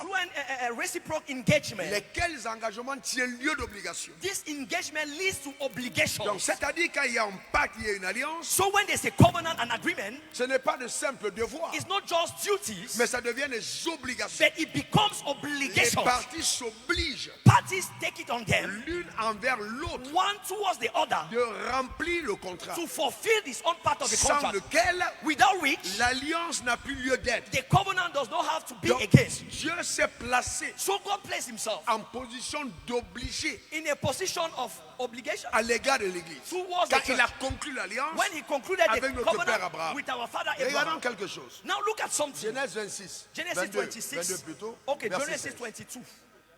through a reciprocal engagement. Lesquels engagements tiennent lieu d'obligation. This engagement leads to obligation. Donc c'est-à-dire qu'il y a un pacte, il y a une alliance. So when there's a covenant and agreement, Ce n'est pas de simples devoirs, it's not just duties, mais ça devient des obligations. but it becomes Les obligations. parties s'obligent Parties take it on them, l'une envers l'autre one towards the other, de remplir le contrat, to fulfill this own part of the sans contract, lequel without which l'alliance n'a plus lieu d'être. the covenant does not have to be Donc, again. Dieu s'est placé So God placed himself en position d'obliger in a position of obligation à l'égard de l'Église. towards the Quand il a church. conclu l'alliance When he concluded avec the notre père covenant Abraham. with our father Regardons Abraham. quelque chose. Now look at something. Genèse 26, Genesis 22, 26. 22 plutôt, Okay, verset Genesis 16. 22.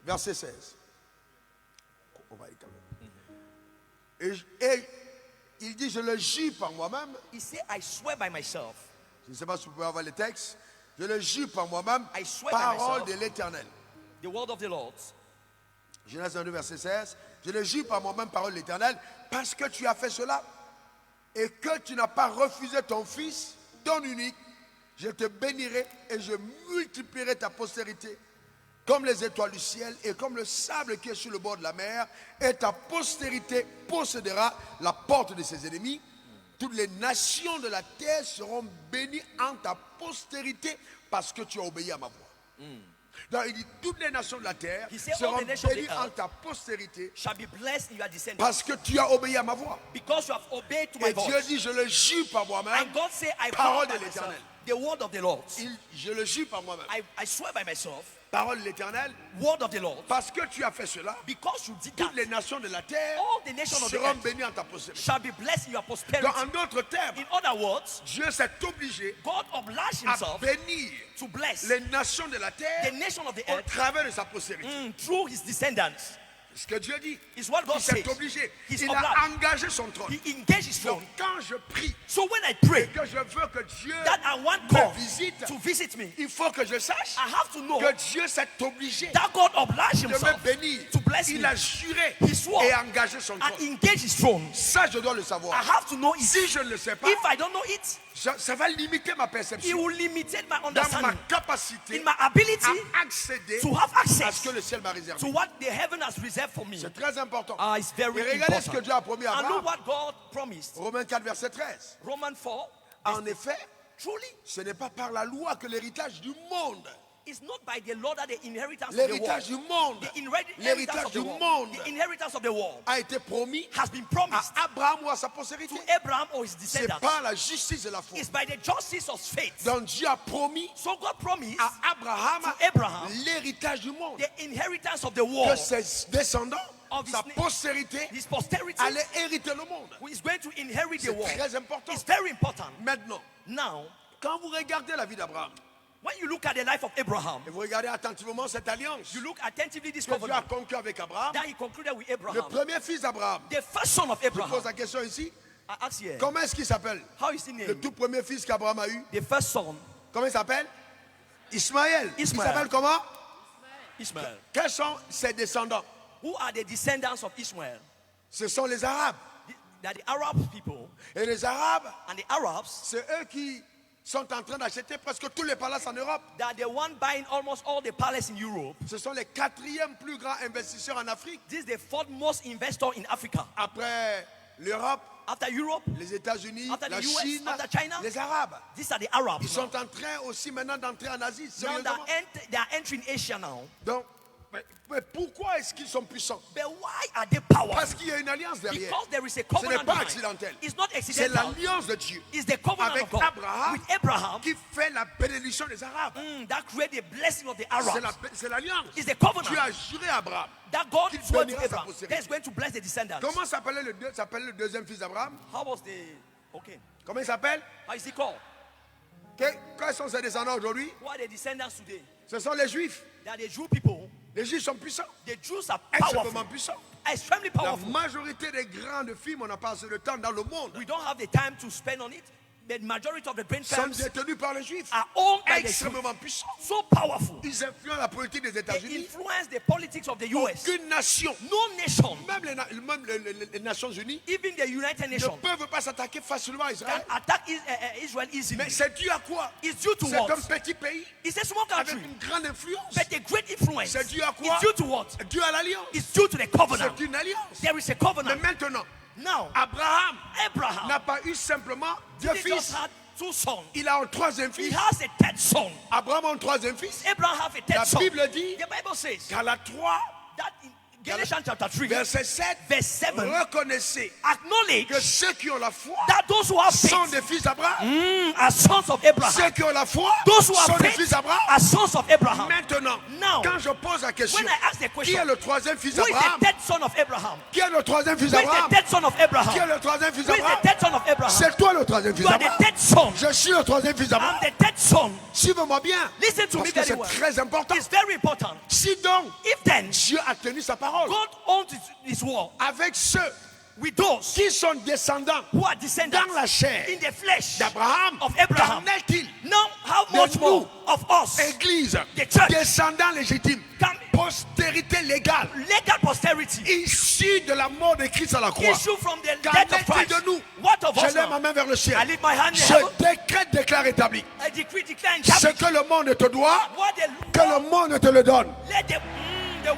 Verset 16. On va y calmer. Et il dit, je le jure par moi-même. He said, I swear by myself. Je ne sais pas si vous pouvez avoir les textes. Je le jure par moi-même. I swear by Parole myself. de l'Éternel. The word of the Lord. Genèse 22, verset 16. Je le jure par moi-même, parole de l'Éternel, parce que tu as fait cela et que tu n'as pas refusé ton fils, ton unique, je te bénirai et je multiplierai ta postérité comme les étoiles du ciel et comme le sable qui est sur le bord de la mer, et ta postérité possédera la porte de ses ennemis. Toutes les nations de la terre seront bénies en ta postérité parce que tu as obéi à ma voix. Donc il dit, toutes les nations de la terre He said, all seront the nations of the bénies earth en ta postérité shall be blessed in your descendants, parce que tu as obéi à ma voix. because you have obeyed to my Et Dieu voice. dit, je le jure par moi-même. And God said, I Parole swear de by myself. l'Éternel. The word of the Lord. Je le jure par moi-même. I swear by myself. Parole de l'Éternel. Word of the Lord. Parce que tu as fait cela, Because you did that, toutes les nations de la terre all the nations of the seront earth bénies en ta postérité. shall be blessed in your prosperity. Donc, en d'autres termes, In other words, Dieu s'est obligé God obliged à himself bénir to bless les nations de la the terre nation of the au earth travers de sa postérité. through his descendants. Ce que Dieu dit, Is what God il s'est says. obligé. He's Il obliged. a engagé son trône. He engaged his Donc, throne. quand je prie So when I pray que je veux que Dieu that I want me God visite, to visit me, il faut que je sache I have to know que Dieu s'est obligé that God obliged de me himself bénir. to bless Il me a juré He swore et engagé son and trône. engage his throne. Ça, je dois le I savoir. have to know it. Si je ne le sais pas, If I don't know it, ça va limiter ma it perception will limit my dans ma understanding, capacité in my ability à accéder to have à ce access que le ciel m'a réservé. to what the heaven has reserved for me. C'est très important. It's very Et regardez ce que important. Dieu a promis à And look Abraham. what God promised. Romains 4, verset 13. Romans 4. En effet, Truly, ce n'est pas par la loi que l'héritage du monde, it's not by the law that the inheritance of the l'héritage world, du monde, the inheritance l'héritage of the du world, monde the inheritance of the world a été promis has been promised à Abraham ou à sa postérité. to Abraham or his C'est descendants. par la justice et la foi. It's by the justice of faith. Donc Dieu a promis So God promised à Abraham to Abraham l'héritage du monde, the inheritance of the que world, ses descendants, of his sa name. postérité, his posterity, allaient hériter le monde. who is going to inherit the C'est world. très important. It's very important. Maintenant, Now, quand vous regardez la vie d'Abraham, when you look at the life of Abraham, et vous regardez attentivement cette alliance you look attentively this que Dieu a covenant conclu avec Abraham, that he concluded with le Abraham. premier fils d'Abraham, The first son of je Abraham. pose la question ici, I ask here, comment est-ce qu'il s'appelle? how is his Le name? tout premier fils qu'Abraham a eu, The first son, comment il s'appelle? Ismaël. Il Ismaël. s'appelle comment? Ishmael. Quels sont ses descendants? Who are the descendants of Ishmael? Ce sont les Arabes. They are the Arab people. Et les Arabes, And the Arabs, c'est eux qui sont en train d'acheter presque tous les palaces en Europe. they are the one buying almost all the palace in Europe. Ce sont les quatrièmes plus grands investisseurs en Afrique. This is the fourth most investor in Africa. Après l'Europe, After Europe, les États-Unis, After the la US, Chine, after China, les Arabes. these are the Arabs. Ils sont en train aussi maintenant d'entrer en Asie. Now Sérieusement. they are entering Asia now. Donc, mais pourquoi est-ce qu'ils sont puissants? But why are they powerful? Parce qu'il y a une alliance derrière. Because there is a Ce n'est covenant pas behind. accidentel. It's not C'est accidental. l'alliance de Dieu It's the covenant avec of God Abraham with Abraham qui fait la bénédiction des Arabes. that create the blessing of the C'est Arabs. c'est l'alliance. It's the covenant Dieu a juré à Abraham. that God qu'il swore to bénira sa Abraham postérité. that is going to bless the descendants. Comment s'appelait le deuxième fils d'Abraham? How was the okay? Comment il s'appelle? How is he called? Quels sont ses descendants aujourd'hui? Who are the descendants today? Ce sont les Juifs. They are the Jew people. Les Juifs sont puissants, The Jews are extrêmement powerful, puissants. extremely La powerful. majorité des grands films, on n'a pas assez de temps dans le monde. We don't have the time to spend on it. the majority of the grain sont farms détenus par les Juifs. are owned by the Jews. Extrêmement puissants. So powerful. Ils influencent la politique des They États-Unis. influence the politics of the US. Aucune nation, No nation, même les Nations Unies, even the United ne Nations, peuvent pas s'attaquer facilement à can Israël. attack Israel easily. Mais c'est dû à quoi? It's due to C'est un what? petit pays It's a small avec country, une grande influence. but a great influence. C'est dû à quoi? It's due to what? Dû à l'alliance. It's due to the covenant. C'est une alliance. There is a Mais covenant. maintenant, Now, Abraham Abraham n'a pas eu simplement deux he just fils. had two sons. Il a un troisième He fils. has a third son. Abraham a un troisième fils. Abraham have a La third son. Bible dit, The Bible says Galates 3, that in Galatians chapter 3, verset 7, verse 7, reconnaissez acknowledge que ceux qui ont la foi that those who have sont faith des fils d'Abraham. are sons of Abraham. Ceux qui ont la foi Those who sont have des faith fils d'Abraham. are sons of Abraham. Maintenant, Now, quand je pose la question, when I ask the qui est question, le troisième fils who is d'Abraham? the third son of Abraham? Qui est le troisième fils Who is d'Abraham? the third son of Qui est Abraham? le troisième fils Who is the d'Abraham? third son of Abraham? C'est toi le troisième fils You are the d'Abraham. third son. Je suis le troisième fils I'm d'Abraham. the third son. Suivez-moi bien. Listen to Parce me que very c'est well. très important. It's very important. Si donc If then Dieu a tenu sa parole God owns his word avec ceux with those qui sont descendants who are descendants dans la chair in the flesh d'Abraham, of Abraham, qu'en est-il? now how de much nous, more of us, Église, the church, descendants légitimes, can postérité légale, legal posterity issue de la mort de Christ à la croix. issue from the Qu'en death of est-il Christ? de nous? What of Je us lève ma now? main vers le ciel. I lift my hand in Je heaven. décrète, déclare, établi. I decree, declare, and Ce establish que le monde te doit, what que le monde te le donne. let the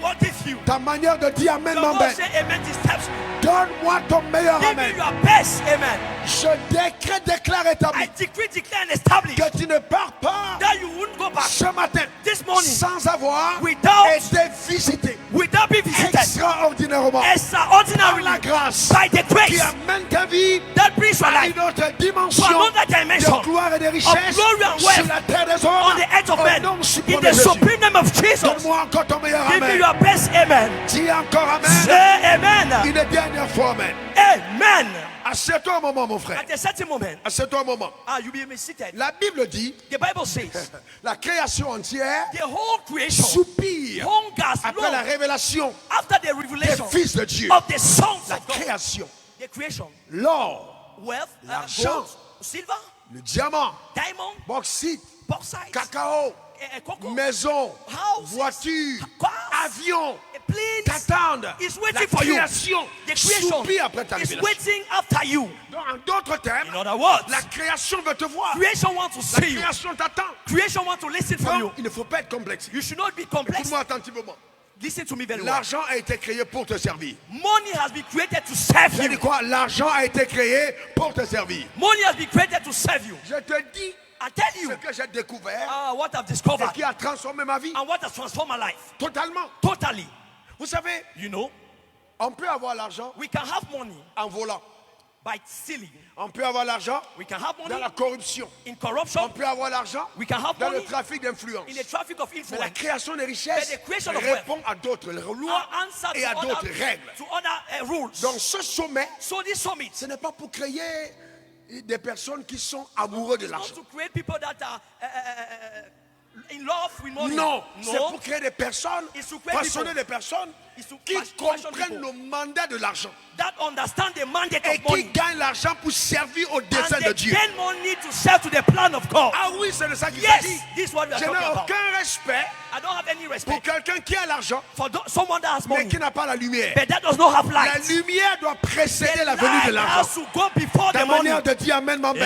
world give you. Ta manière de dire Amen Your word m'embête. say amen disturbs me. Donne-moi ton meilleur Give me Amen. your best amen. Je décrète, déclare, I établi. decree, declare, and establish Que tu ne pars pas that you won't go back ce matin this morning sans avoir without été visité without being visited extraordinairement par extraordinarily la grâce by the qui grace amène ta vie that brings your à life une autre to dimension another dimension de gloire et de richesse glory and sur wealth la terre des on hommes. the earth of Au men nom in suprême de the Jésus. supreme name of Jesus. Donne-moi encore ton meilleur Give me Amen. your best amen. Dis encore Amen. Say amen. Une dernière fois Amen. Amen. Assieds-toi un moment, mon frère. At a certain moment, Assieds-toi un moment. you be seated. La Bible dit, The Bible says la création entière the whole creation soupire hungers après la long révélation after the des revelation fils de Dieu. of the sons La of God. création, The creation, l'or, wealth, L'argent. gold, silver, le diamant, diamond, bauxite, bauxite, cacao, cocoa, maison, houses, voiture, cars, avion, planes t'attendent. is La waiting for you. création The creation soupire après ta is révélation. waiting after you. Donc, en d'autres termes, In other words, la création veut te voir. creation wants to La see you. création t'attend. Creation wants to listen from you. Donc, il ne faut pas être complexe. You should not be complex. Écoute-moi attentivement. Listen to me very well. L'argent a été créé pour te servir. Money has been created to serve J'ai dit you. quoi? L'argent a été créé pour te servir. Money has been created to serve you. Je te dis I tell ce you que j'ai découvert what I've et discovered qui a transformé ma vie and what has transformed my life. totalement. Totally. Vous savez, You know, on peut avoir l'argent we can have money en volant. by stealing. On peut avoir l'argent We can have money dans la corruption. in On corruption, peut avoir l'argent We can have dans le money trafic d'influence. in the traffic of Mais la influence. création des richesses But the creation of répond à d'autres lois Answer et à to d'autres other, règles. to other rules. Donc ce sommet, So this summit ce n'est pas pour créer des personnes qui sont amoureux de is not l'argent. to create people that are in love with money. Non, c'est No. pour créer des personnes, It's to create façonner people. des personnes It's to qui fashion comprennent people. le mandat de l'argent That understand the mandate et of qui money. gagnent l'argent pour servir au And dessein de they Dieu. gain money to serve to the plan of God. Ah oui, c'est de ça qu'il Yes, s'agit. this is what we are Je talking n'ai about. aucun respect I don't have any pour respect quelqu'un qui a l'argent for someone that has mais money, qui n'a pas la lumière. but that does not have La light. lumière doit précéder The la venue de light l'argent. has to go before Ta the money. manière de dire Amen m'embête.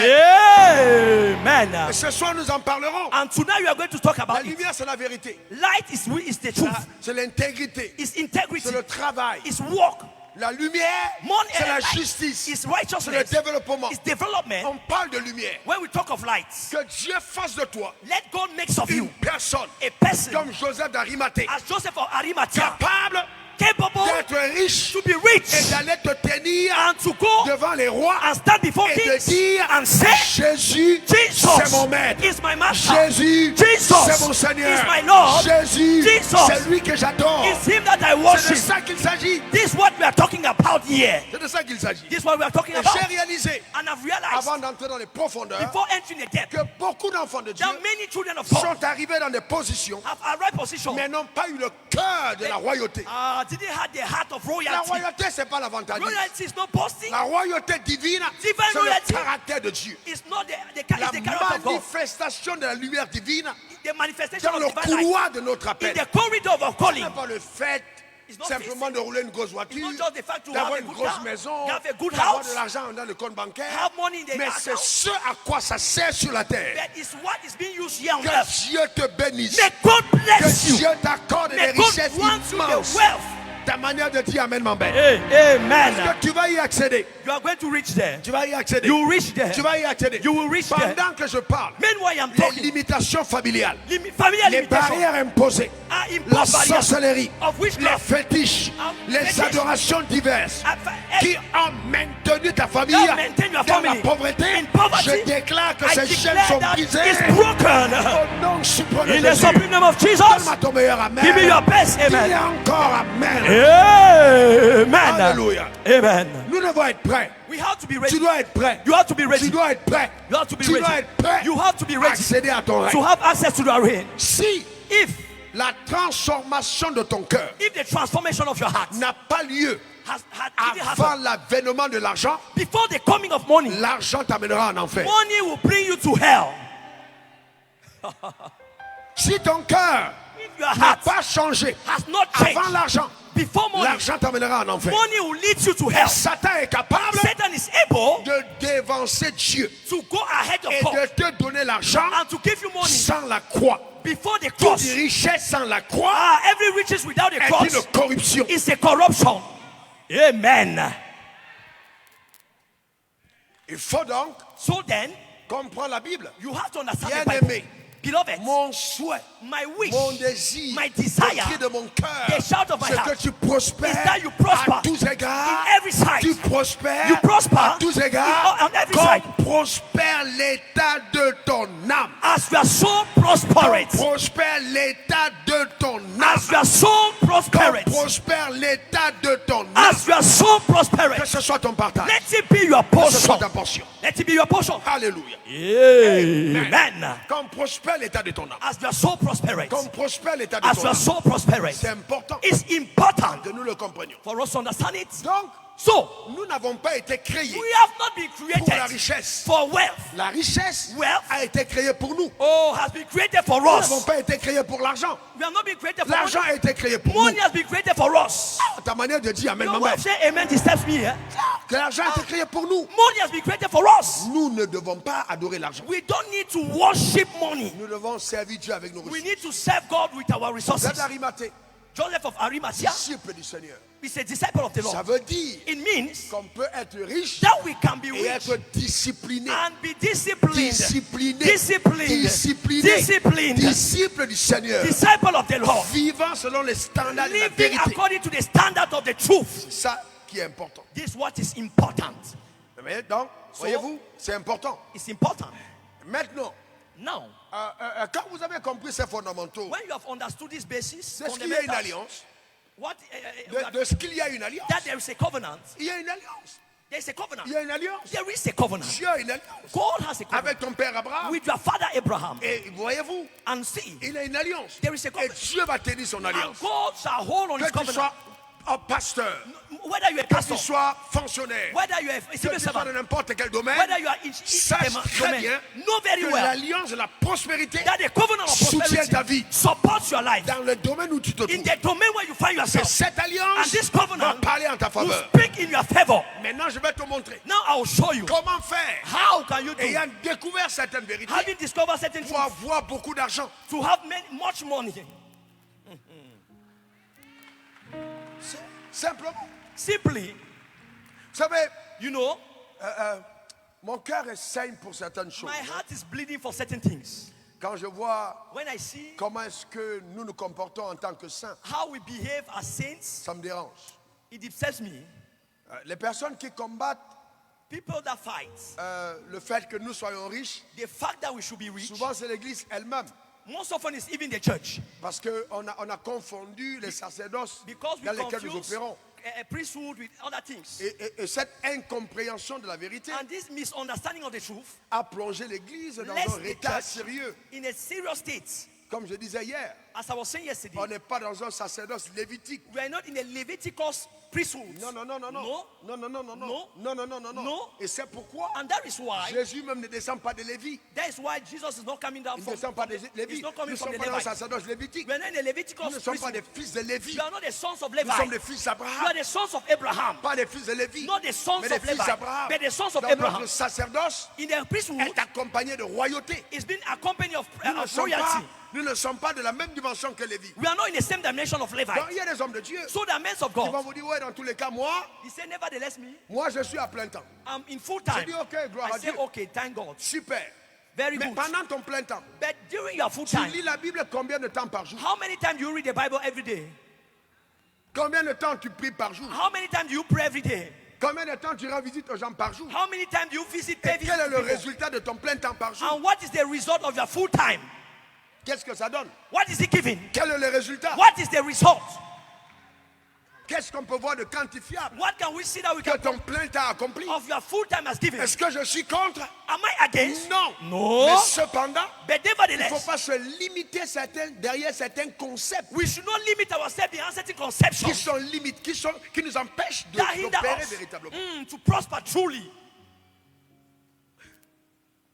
Amen. Et ce soir, nous en parlerons. And tonight we are going to talk La about it. lumière, c'est la vérité. Light is the truth. C'est l'intégrité. It's integrity. C'est le travail. It's work. La lumière, Money c'est la and light justice. is C'est le righteousness. développement. It's development. On parle de lumière. When we talk of light, Que Dieu fasse de toi let God make of une you personne a person comme Joseph d'Arimathée, as Joseph of Arimathea, capable capable d'être riche to be et rich d'aller te tenir and to go devant les rois and stand before et de kings dire and say, Jésus, c'est mon Jesus maître. is my master. Jésus, Jesus c'est mon Seigneur. is my Lord. Jésus, Jesus exalt. C'est lui que j'adore. It's him that I C'est de worship. ça qu'il s'agit. This is what we are talking about here. C'est de ça qu'il s'agit. This is what we are talking Et about. j'ai réalisé, And I've realized avant d'entrer dans les profondeurs, before entering the depth que beaucoup d'enfants de Dieu that many children of God sont arrivés dans des positions, have a right position. mais n'ont pas eu le cœur de la royauté. Didn't have the heart of La royalty. royauté, c'est pas l'avantage. Royalty is not boasting. La royauté divine, Divine c'est royalty. le caractère de Dieu. It's not the La character of God. manifestation de la lumière divine The manifestation dans of le divine life. couloir de notre In appel. the corridor of our Ce calling. n'est pas le fait It's not simplement de rouler une grosse voiture, It's not just the fact to d'avoir have a une good grosse car, maison, have a good d'avoir house, de l'argent dans le compte bancaire. have money in the Mais account. c'est ce à quoi ça sert sur la terre. That is what is being used here on Que earth. Dieu te bénisse. May God Que bless you. Dieu t'accorde des May God richesses grant you immenses. the wealth. Ta manière de dire Amen m'embête. Amen. Que tu vas y accéder. You are going to reach there. Tu vas y accéder. You will reach there. Tu vas y accéder. You will reach there. Pendant que je parle, Meanwhile, I'm les talking. limitations familiales, Familiar les limitations barrières imposées, are la imposed barriers sorcellerie, of les witchcraft. fétiches, les fétiches. adorations diverses qui ont maintenu ta famille That maintain your dans la family pauvreté. in poverty. Je déclare que I ces chaînes declare sont that brisées. it's broken. Au nom suprême de In the Jésus. supreme name of Jesus. Donne-moi ton meilleur Amen. Give me your best. Dis Amen. encore Amen. Amen. Alléluia. Amen. Nous devons être prêts. We have to be Tu ready. dois être prêt. You have to be ready. Tu dois être prêt. You have to be Tu dois ready. être prêt. You have to be ready Accéder à ton to règne. have access to the reign. Si If la transformation de ton cœur the transformation of your heart n'a pas lieu didn't avant happen l'avènement de l'argent, before the coming of money, l'argent t'amènera en enfer. money will bring you to hell. Si ton cœur If your n'a heart pas changé has not avant changed l'argent, before money, l'argent t'amènera en enfer. money will lead you to hell. Satan est capable Satan is able de dévancer Dieu to go ahead of et God de te donner l'argent and to give you money sans la croix. before the Toute cross. richesse sans la croix Every riches without the est cross une corruption. is a corruption. Amen. Il faut donc So then, comprendre la Bible. you have to understand the Bien Bible. aimé, Beloved, mon souhait, my wish, mon désir, my le desire, cri de mon cœur, the shout of my c'est heart que tu prospères is that you prosper à tous égards. in every side. Tu prospères You prosper à tous égards on every comme side. prospère l'état de ton âme. As your soul prospers, Prospère l'état de ton âme. as your soul prospers, Prospère l'état de ton âme. as your soul Que prospers, ce soit ton partage. let it be your Que ce soit portion. ta portion. Let it be your portion. Alléluia. Amen. Comme prospère l'état de ton âme. As your soul prospers, Comme prospère l'état de as ton your âme. soul prospers, C'est important it's important que nous le comprenions. for us to understand it. Donc, So, nous n'avons pas été créés we have not been pour la created richesse. for wealth. La richesse Wealth a été créée pour nous. has been created for Nous n'avons us. pas été créés pour l'argent. We have not been created for L'argent money. a été créé pour nous. Money has been created for us. Ta manière de dire Amen, Your maman. wife say amen disturbs me here. Que l'argent a été créé pour nous. Money has been created for us. Nous ne devons pas adorer l'argent. We don't need to worship money. Nous devons servir Dieu avec nos We ressources. need to serve God with our resources. Joseph d'Arimathée, Joseph of Arimathea disciple du Seigneur. is a disciple of the Ça Lord. veut dire It means qu'on peut être riche that we can be et rich être discipliné. and be disciplined. Discipliné. Disciplined. Discipliné. Disciplined. Disciple du Seigneur. Disciple of the Lord. Vivant selon les standards de la Living vérité. according to the standard of the truth. C'est ça qui est important. This is what is important. Mais donc, voyez-vous, c'est important. It's important. Maintenant, Now, quand vous avez compris ces fondamentaux, when you have understood this basis, c'est ce qu'il y a une fundamentals, alliance. what, De ce qu'il y a une alliance. that there is a covenant. Il y a une alliance. There is a covenant. Il y a une alliance. There is a covenant. Dieu a une alliance. God has a covenant Avec ton père Abraham. with your father Abraham. Et voyez-vous, And see, il a une alliance. there is a Et covenant. Dieu va tenir son And alliance. God shall hold on his Que tu covenant. sois un pasteur, Whether you are a que pastor, tu sois fonctionnaire, whether you are a que civil tu sois dans servant, n'importe quel domaine, whether you are in sache the très domain, bien know very que well l'alliance de la prospérité that the covenant of soutient ta vie. prosperity supports your life. Dans le domaine où tu te In trouves, the domain where you find que yourself, cette and alliance this va covenant parler en ta will faveur. speak in your favor. Maintenant, je vais te montrer Now I will show you comment faire, how can you do, ayant découvert certaines vérités, having discovered certain pour truths, avoir beaucoup d'argent. to have much money. Simplement. Simply, Vous savez, you know, mon cœur est saigne pour certaines choses. my heart is bleeding for certain things. Quand je vois When I see comment est-ce que nous nous comportons en tant que saints, how we behave as saints, ça me dérange. it upsets me. Les personnes qui combattent People that fight, le fait que nous soyons riches, the fact that we should be rich, souvent c'est l'Église elle-même. Most often it's even the church. Parce qu'on a confondu les sacerdoces Because we dans lesquels nous confuse opérons. a priesthood with other things. Et cette incompréhension de la vérité And this misunderstanding of the truth a plongé l'Église dans lets un the état church sérieux. in a serious state. Comme je disais hier, As I was saying yesterday, on n'est pas dans un sacerdoce lévitique. we are not in a Leviticus priesthood. Non, non, non, non, non. No. Non, non, non, non, non. No. Non, non, non, non, non. No. Et c'est pourquoi And that is why Jésus même ne descend pas de Lévi. that is why Jesus is not coming down Il ne from, descend pas de Lévi. he's not Nous coming ne from sommes the pas dans un Levites. sacerdoce lévitique. We are not in a Leviticus Nous ne sommes pas des priesthood. fils de Lévi. We are not the sons of Nous sommes Levi. des fils We are d'Abraham. the sons of Abraham. Pas des fils de Lévi. Not the sons Mais des of fils Levi, d'Abraham. but the sons of Donc Abraham. notre sacerdoce In the priesthood, est accompagné de royauté. it's been accompanied of Nous royalty. ne sommes pas de la même dimension que Lévi. We are not in the same dimension of Levi. Donc il y a des hommes de Dieu So the men of qui vont God, vous dire, ouais, dans tous les cas, moi he said, nevertheless, je suis à plein temps. I'm in full Je time. dis, ok, gloire I à say, Dieu. okay, thank God. Super. Very Mais good. pendant ton plein temps, But during your full tu time, lis la Bible combien de temps par jour? how many times do you read the Bible every day? Combien de temps tu pries par jour? How many times do you pray every day? Combien de temps tu rends visite aux gens par jour? How many times do you visit Et quel est le people? résultat de ton plein temps par jour? And what is the result of your full time? Qu'est-ce que ça donne? What is it giving? Quel est le résultat? What is the result? Qu'est-ce qu'on peut voir de quantifiable What can we see that we que can ton plein temps accompli? of your full time has given? Est-ce que je suis contre? Am I against? Non. No. Mais cependant, But il ne faut nevertheless, pas se limiter derrière certains concepts we should not limit ourselves behind certain qui conceptions sont limites, qui nous empêchent that hinder d'opérer us véritablement. to prosper truly.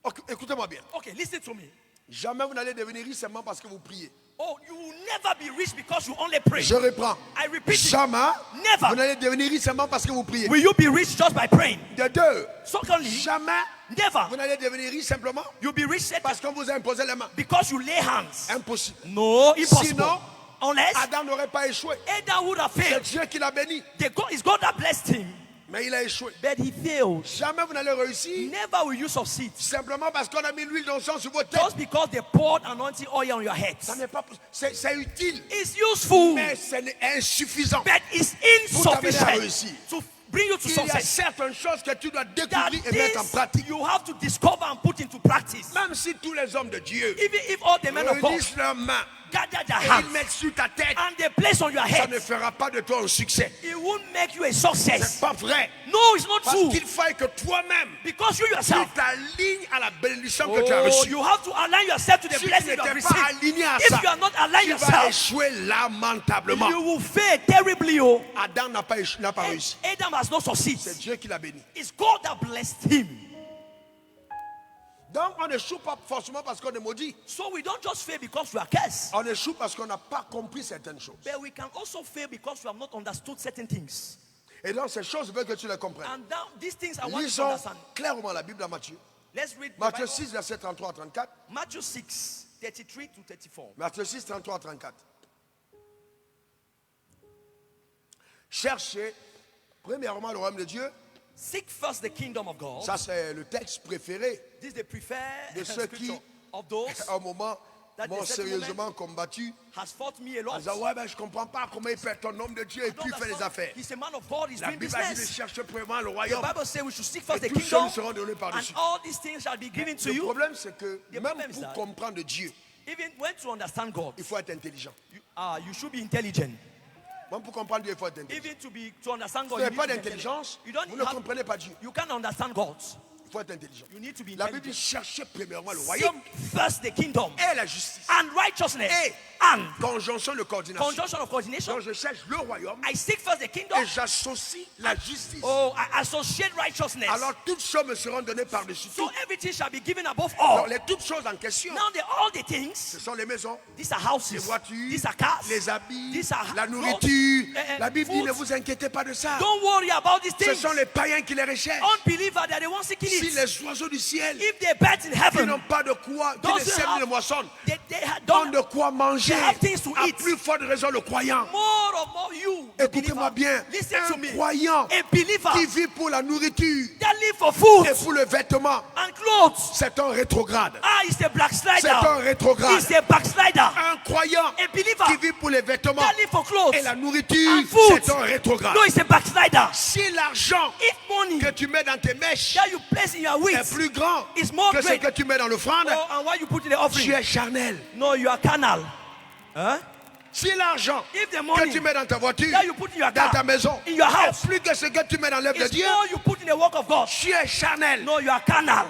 Ok, écoutez-moi bien. Okay, listen to me. Jamais vous n'allez devenir riche seulement parce que vous priez. Oh, you will never be rich because you only pray. Je reprends. I repeat it. Jamais Never. vous n'allez devenir riche seulement parce que vous priez. Will you be rich just by praying? De deux, Secondly, jamais never. vous n'allez devenir riche simplement You'll be rich parce qu'on vous a imposé les mains. because you lay hands. Impossible. No, impossible. Sinon, Unless Adam n'aurait pas échoué. Adam would have C'est failed. Dieu qui l'a béni, It's God that blessed him, mais il a échoué. but he failed. Jamais vous n'allez réussir Never will you succeed simplement parce qu'on a mis l'huile d'onction sur votre tête. just because they poured anointing oil on your head. Ça n'est pas, c'est utile, It's useful, mais c'est insuffisant. but it's Pour t'amener à insufficient réussir. to bring you to Il y a success. certaines choses que tu dois That découvrir et mettre en things pratique. you have to discover and put into practice. Même si tous les hommes de Dieu Even if all the men of God réunissent leurs mains gather their et ils hands mettent sur ta tête, and they place on your ça head, ne fera pas de toi un succès. it won't make you a C'est success. pas vrai. No, it's not Parce true. qu'il faut que toi-même, Because you tu yourself, t'alignes à la bénédiction que tu as oh, reçue. you have to align yourself to the Si tu blessing you have n'étais pas received. aligné à If ça, you are not aligned tu vas yourself, échouer lamentablement. you will fail terribly. Oh. Adam n'a pas réussi. Adam has not C'est succeeded. Dieu qui l'a béni. It's God that blessed him. Donc on n'échoue pas forcément parce qu'on est maudit. So we don't just fail because we are cursed, On échoue parce qu'on n'a pas compris certaines choses. but we can also fail because we have not understood certain things. Et donc ces choses veulent que tu les comprennes. And now these things I want you to Lisons understand. clairement la Bible à Matthieu. Let's read the Matthieu Bible. 6, verset 33 à 34. Matthew 6, 33 to 34. Matthieu 6, 33 à 34. Cherchez premièrement le royaume de Dieu. Seek first the kingdom of God. Ça c'est le texte préféré This is the preferred de ceux qui, scripture of those à un moment, that m'ont the settlement sérieusement combattu. has fought me a lot. En disant, ouais, ben, je comprends pas comment il peut être un homme de Dieu et I don't puis faire les understand. affaires. He's a man of God, he's La doing Bible a dit de business. chercher premièrement le The royaume. Bible says we should seek first Et the toutes kingdom, choses seront données and par-dessus. all these things shall be given to Le you. problème, c'est que The même problem is pour that- comprendre Dieu, Even when to understand God, il faut être intelligent. you should be intelligent. Même pour comprendre Dieu, il faut être intelligent. Even to understand Si God, vous you n'avez need pas to be intelligent. d'intelligence, You don't vous ne have- comprenez pas Dieu. You can't understand God. Il faut être intelligent. You need to be La Bible dit intelligent. chercher premièrement le Seek royaume first the kingdom et la justice. and righteousness Et and conjonction de coordination. conjunction of coordination. Donc je cherche le royaume I seek first the kingdom. et j'associe la justice. Oh, I associate righteousness. Alors toutes choses me seront données par-dessus So tout. everything shall be given above Alors all. les toutes choses en question, Now all the ce things, sont les maisons, these are les houses, voitures, these are cars, les habits, these are la clothes, nourriture. La Bible dit food. ne vous inquiétez pas de ça. Don't worry about these Ce things. sont les païens qui les recherchent. Unbelievers that they won't seek Si it. les oiseaux du ciel If the birds in qui heaven, n'ont pas de quoi, qui ne Doesn't sèment have- ni ne moissonnent, they ont don't de quoi manger, they have things to à eat. plus forte raison le croyant. more of you, the Écoutez-moi believer, bien. listen to Un me. croyant A believer qui vit pour la nourriture that live for food et pour le vêtement, and clothes. c'est un rétrograde. He's a backslider. C'est un rétrograde. He's a backslider. Un croyant A believer qui vit pour les vêtements that live for clothes et la nourriture, and food. c'est un rétrograde. No, he's a backslider. Si l'argent If money que tu mets dans tes mèches that you place in your wheat est plus grand is more que ce great, que tu mets dans l'offrande, and what you put in the tu offering, es charnel. no, you are carnal. Huh? Si l'argent If the que money tu mets dans ta voiture, that you put in your dans car, ta maison, in your est house, plus que ce que tu mets dans l'œuvre de is Dieu, more you put in the work of God, tu es charnel. no, you are carnal.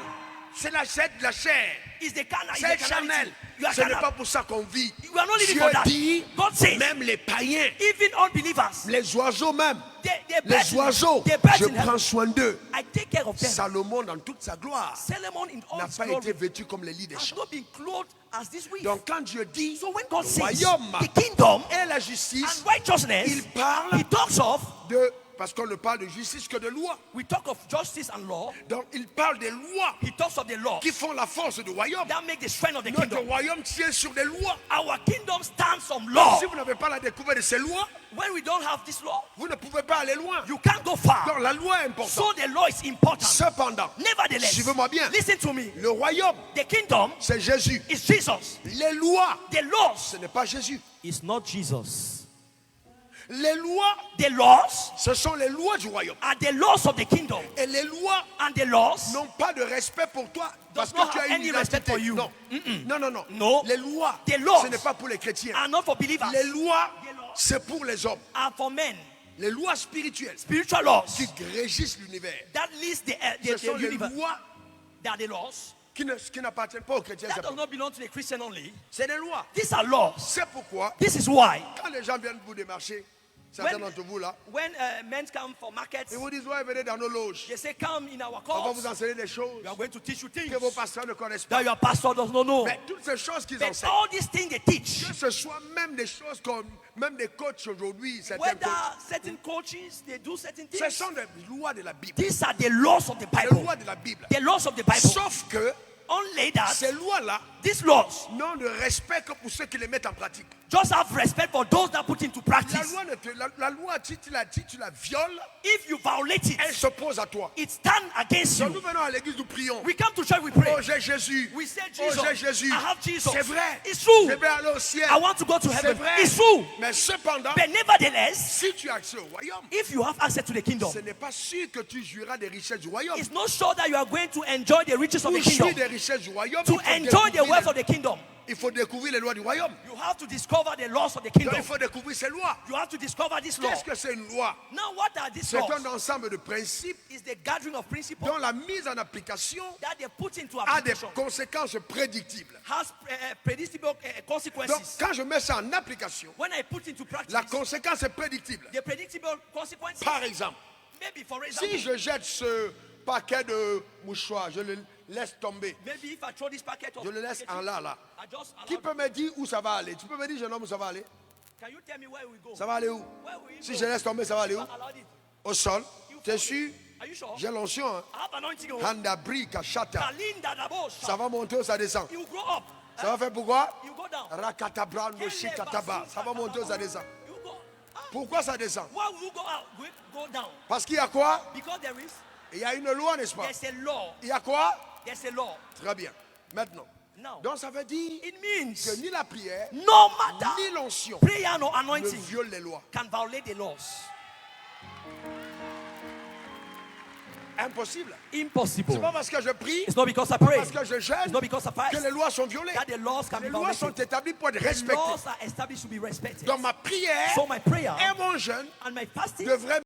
C'est la chair de la chair. It's the carnal. It's C'est the charnel. carnality. You are Ce n'est carnal. pas pour ça qu'on vit. You are not living Dieu for that. dit, God says, même les païens, even unbelievers, les oiseaux même, they les oiseaux, je prends soin d'eux. I take care of them. Salomon dans toute sa gloire Solomon in all n'a his pas glory été vêtu comme les lits des has champs. not been clothed as this week. Donc quand Dieu dit So when God says royaume the kingdom et la and justice, righteousness, il parle he talks of, de, parce qu'on ne parle de justice que de loi. we talk of justice and law. Donc il parle des lois He talks of the law qui font la force du royaume. that make the strength of the Notre kingdom. royaume tient sur des lois. Our kingdom stands on law. Si vous n'avez pas la découverte de ces lois, When we don't have this law, vous ne pouvez pas aller loin. you can't go far. Donc la loi est importante. So the law is important. Cependant, Nevertheless, suivez-moi bien, listen to me. le royaume, The kingdom c'est Jésus. is Jesus. Les lois, The laws ce n'est pas Jésus. is not Jesus. Les lois, The laws ce sont les lois du royaume. are the laws of the kingdom. Et les lois And the laws n'ont pas de respect pour toi parce not que tu as have une any respect identité. for you. Non. Non, non, non. No. Les lois, The laws ce n'est pas pour les chrétiens. are not for believers. Les lois, The laws c'est pour les hommes. are for men. Les lois spirituelles Spiritual laws qui régissent l'univers. that leads Ce the sont les universe. lois They are the laws qui n'appartiennent pas aux chrétiens. that does not belong to the Christian only. C'est des lois. These are laws. C'est pourquoi, This is why quand les gens viennent vous démarcher, certains when, d'entre vous là, when men come for markets, ils vous disent, ouais, venez dans nos loges. they say, come in our On va cause. vous enseigner des choses We are going to teach you things que vos pasteurs ne connaissent pas. that your pastor does not know. Mais toutes ces choses qu'ils But enseignent, all these things they teach, que ce soit même des choses comme, même des coachs aujourd'hui, certains whether coachs, certain coaches, they do certain ce things. sont des lois de la Bible. These are the laws of the Les Bible. lois de la Bible. The laws of the Bible. Sauf que Only that ces lois-là these laws n'ont de respect que pour ceux qui les mettent en pratique. just have respect for those that put into La practice. loi, la loi si tu la violes, If you violate elle it, s'oppose à toi. it stands against Donc nous you. venons à l'église, nous prions. We come to church, we pray. Oh, j'ai Jésus. We say, Oh, Jesus, j'ai Jésus. I have Jesus. C'est vrai. It's true. Je vais aller au ciel. I want to go to C'est heaven. vrai. It's true. Mais cependant, But nevertheless, si tu as accès au royaume, if you have access to the kingdom, ce n'est pas sûr que tu jouiras des richesses du royaume. it's not sure that you are going to enjoy the riches of the Pour jouir kingdom. des richesses du royaume, To enjoy the wealth of the kingdom, il faut découvrir les lois du royaume. you have to discover the laws of the Donc kingdom. il faut découvrir ces lois. You have to discover this law. Qu'est-ce que c'est une loi? Now, what are these C'est laws? un ensemble de principes Is the gathering of principles dont la mise en application that they put into a des application conséquences prédictibles. has predictable Donc consequences. quand je mets ça en application, When I put into practice, la conséquence est prédictible. the predictable consequences, Par exemple, maybe for example, si je jette ce paquet de mouchoirs, je le laisse tomber, maybe if I throw this packet of je le laisse en là. I just Qui allow peut me dire où ça va aller? Tu peux me dire, jeune homme, où ça va aller? Can you tell me where we go? Ça va aller où? Where will you Si go? je laisse tomber, ça va aller où? Allow it. Au sol. T'es sûr? Are you sure? J'ai l'onction. Hein? I have anointing. Oh. Handa brika chata. Kalinda dabo Ça va monter ou ça descend? You grow up. Ça va faire pourquoi? You go down. Rakatabra noshikataba. Ça va monter ou ça descend? You go. Pourquoi ça descend? Why will you go out? Go down. Parce qu'il y a quoi? Because there is Il y a une loi, n'est-ce pas? there's a law. Il y a quoi? There's a law. Très bien. Maintenant. Now, Donc ça veut dire it means que ni la prière, no matter ni l'onction prayer nor ne anointing violent les lois. can violate the laws. Impossible. Impossible. C'est pas parce que je prie, It's not because I pas pray. parce que je It's gêne not because I que fast les lois sont violées. that the laws can Les be lois sont violated. établies pour être The respectées. laws are established to be respected. Donc ma prière So my prayer et mon jeûne and my fasting devraient